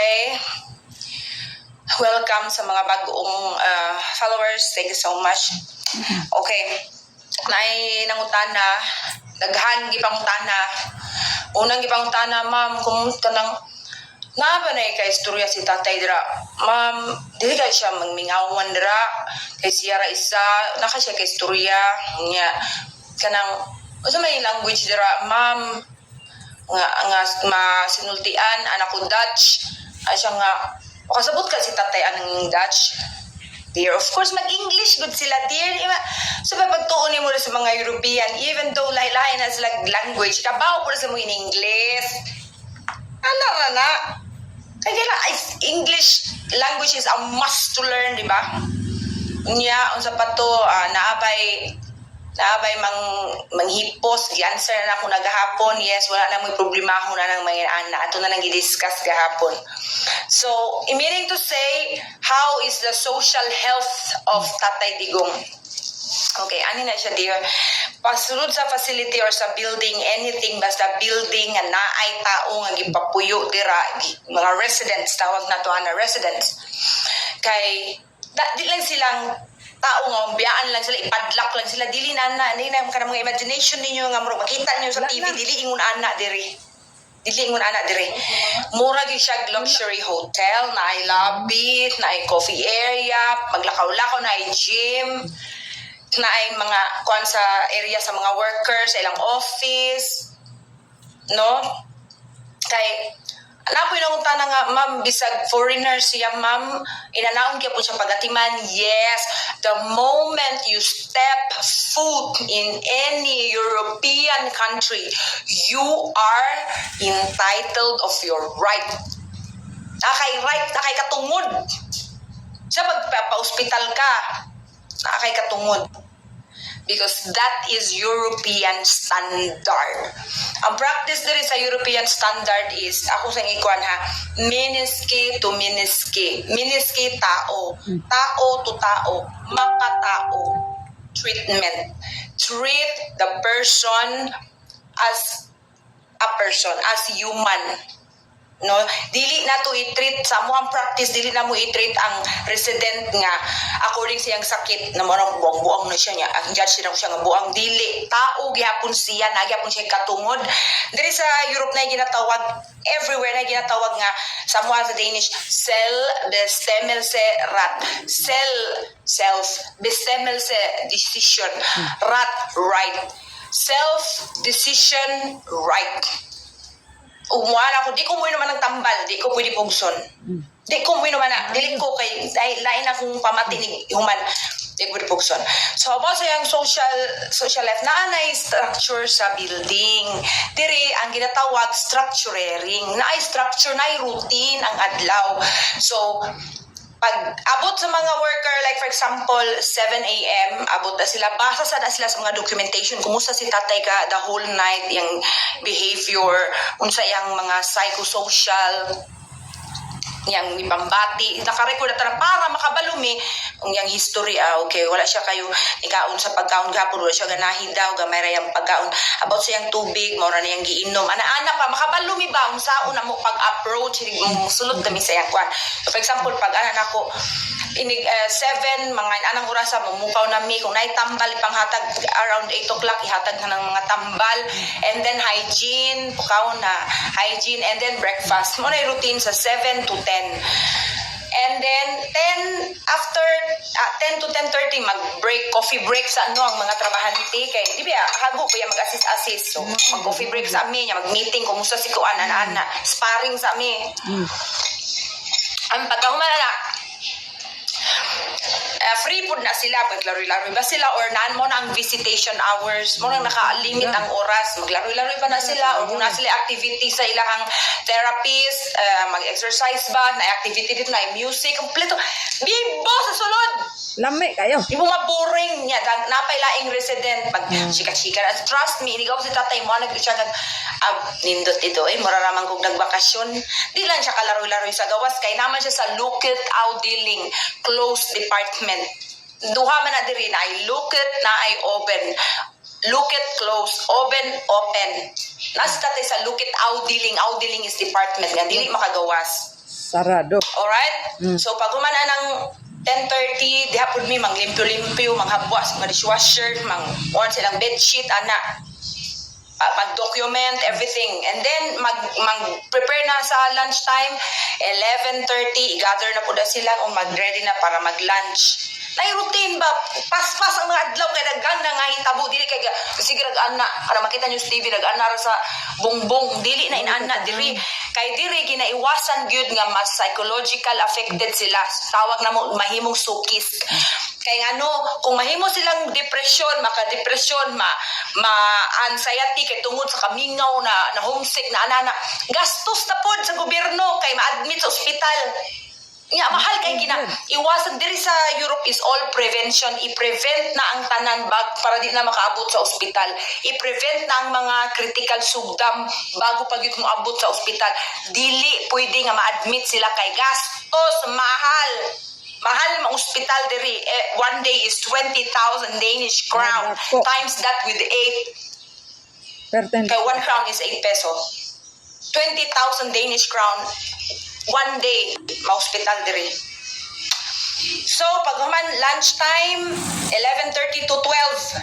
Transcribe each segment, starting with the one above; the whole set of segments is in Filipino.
Okay. Welcome sa mga bagong followers. Thank you so much. Okay. Nangutana, daghan gipangutana. Unang gipangutana, ma'am, kumusta nang ba na ka istorya si tatay dira? Ma'am, dili ka siya magmingawan dira. Kay siya ra isa, naka siya ka istorya. Nya kanang usa may language dira, ma'am. Nga masinultian anak ko Dutch. Asya nga makasabot ka si tatay anang Dutch. Dear, of course, mag-English good sila, dear. So, pagtuon mo sa mga European, even though lahi-lahi na sila language, kabaw po sa mo in English. Ano na? Kaya English language is a must to learn, di ba? Unya, unsa pa to, naabay manghipos, gi-answer na ako nagahapon. Yes, wala na may problema ako na ng mga anak. Ito na nang i-discuss gahapon. So, meaning to say, how is the social health of Tatay Digong? Okay, ano na siya, dear? Pasunod sa facility or sa building, anything, basta building nga naay tao nga gipapuyo dira, mga residents, tawag na to na residents. Kay, di lang silang tao nga, biyaan lang sila, ipadlock lang sila, dili na mga imagination ninyo nga, makita nyo sa TV, dili ingon anak diri. Mura gyud siya luxury hotel, na ay lobby, na ay coffee area, maglakaw-lakaw, na ay gym, na ay mga kuan sa area sa mga workers, sa ilang office, no? Kay napoy nang utana nga, ma'am, bisag foreigner siya, ma'am, inanaon kaya po siya pagatiman. Yes, the moment you step foot in any European country, you are entitled of your right. Nakay katungod. Sa pagpa-hospital ka, nakay katungod. Because that is European standard. Ang practice diri sa European standard is, ako sa ikuan ha, miniski to miniski. Miniski tao. Tao to tao. Makatao. Treatment. Treat the person as a person, as human. No, dili na to i-treat sa mo ang practice, dili na mo i-treat ang resident nga according sa iyang sakit na mo nang buang-buang na siya niya, ang judge na siya nga buang, dili tao gihapon siya, nagyapon siya katungod. Diri sa Europe na ginatawag, everywhere na ginatawag nga sa mo sa Danish, selvbestemmelse rat, self bestemmelse decision, rat right, self decision right. Wala ko, di ko mo naman ng tambal, di ko pwede pugson. Di ko mo naman na, dili ko kay, dahil lain akong pamatinig, human, di ko pwede pugson. So, about sa yung social life, naanay structure sa building. Diri, ang ginatawag, structuring. Naay structure, naay routine ang adlaw. So, pag abot sa mga worker, like for example, 7 a.m., abot na sila, basa na sila sa mga documentation, kumusta si tatay ka the whole night, yung behavior, unsa yung mga psychosocial, yung ibambati, nakarecord na para makabalumi, yung history, okay, wala siya kayo, ikaon sa pagkaon gapon, wala siya ganahi daw, gamay ra yung pagkaon, about sa yung tubig, maura na yung giinom, ana-ana pa, makabalumi ba, kung saan na mo pag-approach, sulod kami sa yung kwan. So, for example, pag anan ako, 7, mga anang orasa, mamukaw na mi, kung naitambal, ipanghatag around 8 o'clock, ihatag na ng mga tambal, and then hygiene, pukaw na, hygiene, and then breakfast. Muna yung routine sa 7 to 10. And then 10 after 10 to 10:30 mag-break, coffee break sa ang mga trabahante kay di ba hago pa mag-assist. So mag-coffee break sa amin, mag-meeting kumusta si kuan ana sparring sa amin. Ang pagkahumana free food na sila, maglaro-laro ba sila or naan mo na ang visitation hours mo nang naka-limit ang oras, maglaro-laro ba na sila or kung na sila activity sa ilang therapist, mag-exercise ba, na activity dito na music, kompleto, bibo sa sulod. Lami kayo. Di mo maboring niya, napailaing resident, pag chika-chika, trust me, inigaw si tatay mo, siya nindot ito, mararamang kong nagbakasyon, di lang siya kalaro-laro sa gawas, kaya naman siya sa lookout outdealing, closed department. Duha man na diri na ay lookout na ay open. Lookout close, open. Nasa tatay sa lookout outdealing is department nga, dili makagawas. Sarado. Alright? So pag humana ng 10:30, diha pud mi manglimpyo-limpyo, manghabwa sa mga dishwasher, on silang bedsheet ana. Mag-document everything, and then mag-prepare na sa lunchtime. 11:30 i-gather na pud sila o mag-ready na para mag-lunch. Nay routine ba, pas-pas ang mga adlaw kay daghan na nga hitabo dili kay sige nag-ana para makita niyo sa TV nag-ana ra sa bongbong dili na inana diri kay diri ginaiwasan gyud nga mas psychological affected sila, tawag na mo mahimong sukis. Kay ano, kung mahimo silang depression, maka-depression, ma-anxiety kay tungod sa kamingaw na homesick na anana, gastos na pod sa gobyerno kay ma-admit sa ospital. Nga mahal kay iwasan diri sa Europe is all prevention. I-prevent na ang tanan bag para di na makaabot sa ospital. I-prevent na ang mga critical sugdam bago pag yung abot sa ospital. Dili pwede nga ma-admit sila kay gastos mahal. Mahal ang ospital diri. One day is 20,000 Danish crown. Times that with 8. Kay 1 crown is 8 peso. 20,000 Danish crown. One day, ma-hospital diri. So, pag human lunchtime, 11:30 to 12,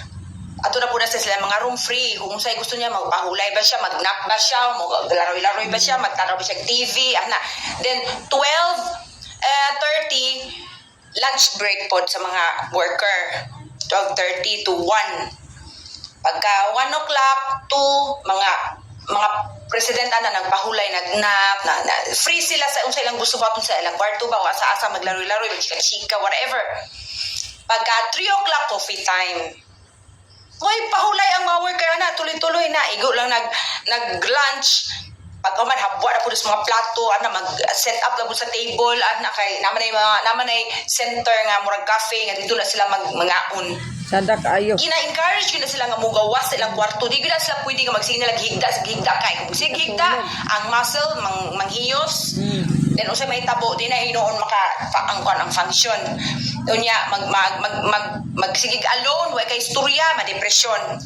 ato na po na sila mga room free. Kung sa'yo gusto niya, magpahulay ba siya, mag-nap ba siya, maglaroy-laroy ba siya, magtanaw ba siya TV, ana. Then, 12:30, lunch break po sa mga worker. 12:30 to 1. Pagka 1 o'clock to mga president na nagpahulay, nagnap, free sila sa unsay ilang gusto ba sa ilang kwarto ba o asa-asa maglaroy-laroy, chika-chika, whatever. Pagka 3 o'clock, coffee time. Hoy, pahulay ang mga worker na, tuloy-tuloy na, igo lang nag-lunch. Pag man habwa na po sa mga plato, mag-set up lang po sa table, kay naman ay center nga, murag cafe, nga dito na sila mangaon. Sada kaayo. Gina-encourage yun na sila nga mugawas sa ilang kwarto. Di na sila pwede nga magsige na higda kay. Kung sige higda, ang muscle, manghiyos. Then usay may tabo, di na hinoon makaangkon ang function. Doon niya, magsigig alone, way kay istorya, ma-depression.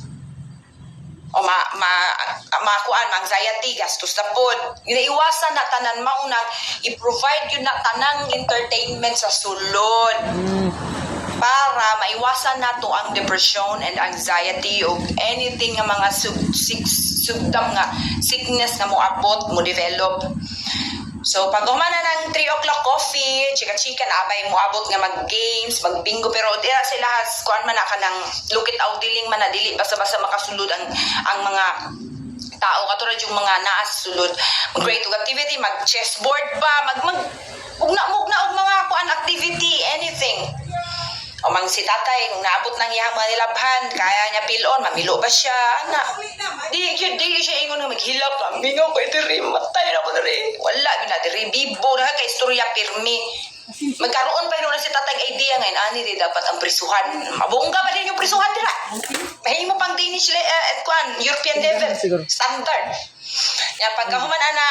O makuan, anxiety, gastos na pod. Ginaiwasan na tanan maunang i-provide yun na tanang entertainment sa sulod. Para maiwasan nato ang depression and anxiety o anything nga mga sugdam nga sickness nga moabot, mo develop. So pag humana ng 3 o'clock coffee, chika-chika na abay moabot nga mag-games, mag-bingo, pero dira sila kuan man ka ng look it out diling man na dili basta-basta makasulod ang mga tao katulad yung mga naa sa sulod. Mag-create activity, mag-chessboard ba, ugna og mga kuan activity, anything. O si tatay, kung naabot ng iyang mga nilabhan, kaya niya pilon, mamilo ba siya? Di siya ingon nga maghilap. Mingaw ko, diri, matay na ko diri. Wala, yun na, diri, bibo na kay istorya pirmi. Magkaroon pa yun na si tatay idea ngayon, ani, di dapat ang prisuhan. Mabungga ba din yung prisuhan dira? Mahimo pang Danish, European level, standard. Yan, pagkahuman na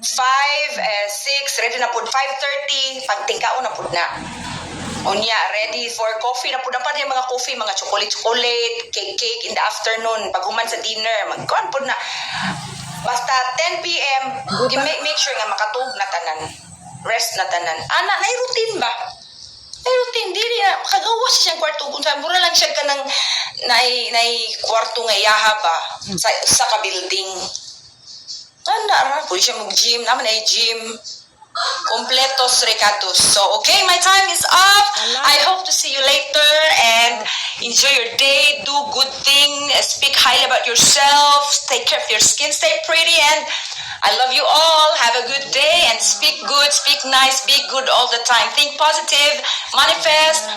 5, 6, ready na po, 5:30, pagtingkaon na po na. Unya, ready for coffee. Napunan pa yung mga coffee, mga chocolate, cake in the afternoon. Pag human sa dinner, magkuhan po na. Basta 10 p.m., make sure nga makatug na tanan. Rest na tanan. May routine ba? May routine. Dili na. Makagawa siya siyang kwarto. Kung saan, mura lang siya ka ng kwarto nga yaha ba sa ka-building. Pwede siya mag-gym. Naman ay gym. Completos recados. So, okay, my time is up. I hope to see you later and enjoy your day. Do good thing. Speak highly about yourself. Take care of your skin. Stay pretty and I love you all. Have a good day and speak good, speak nice, be good all the time. Think positive, manifest.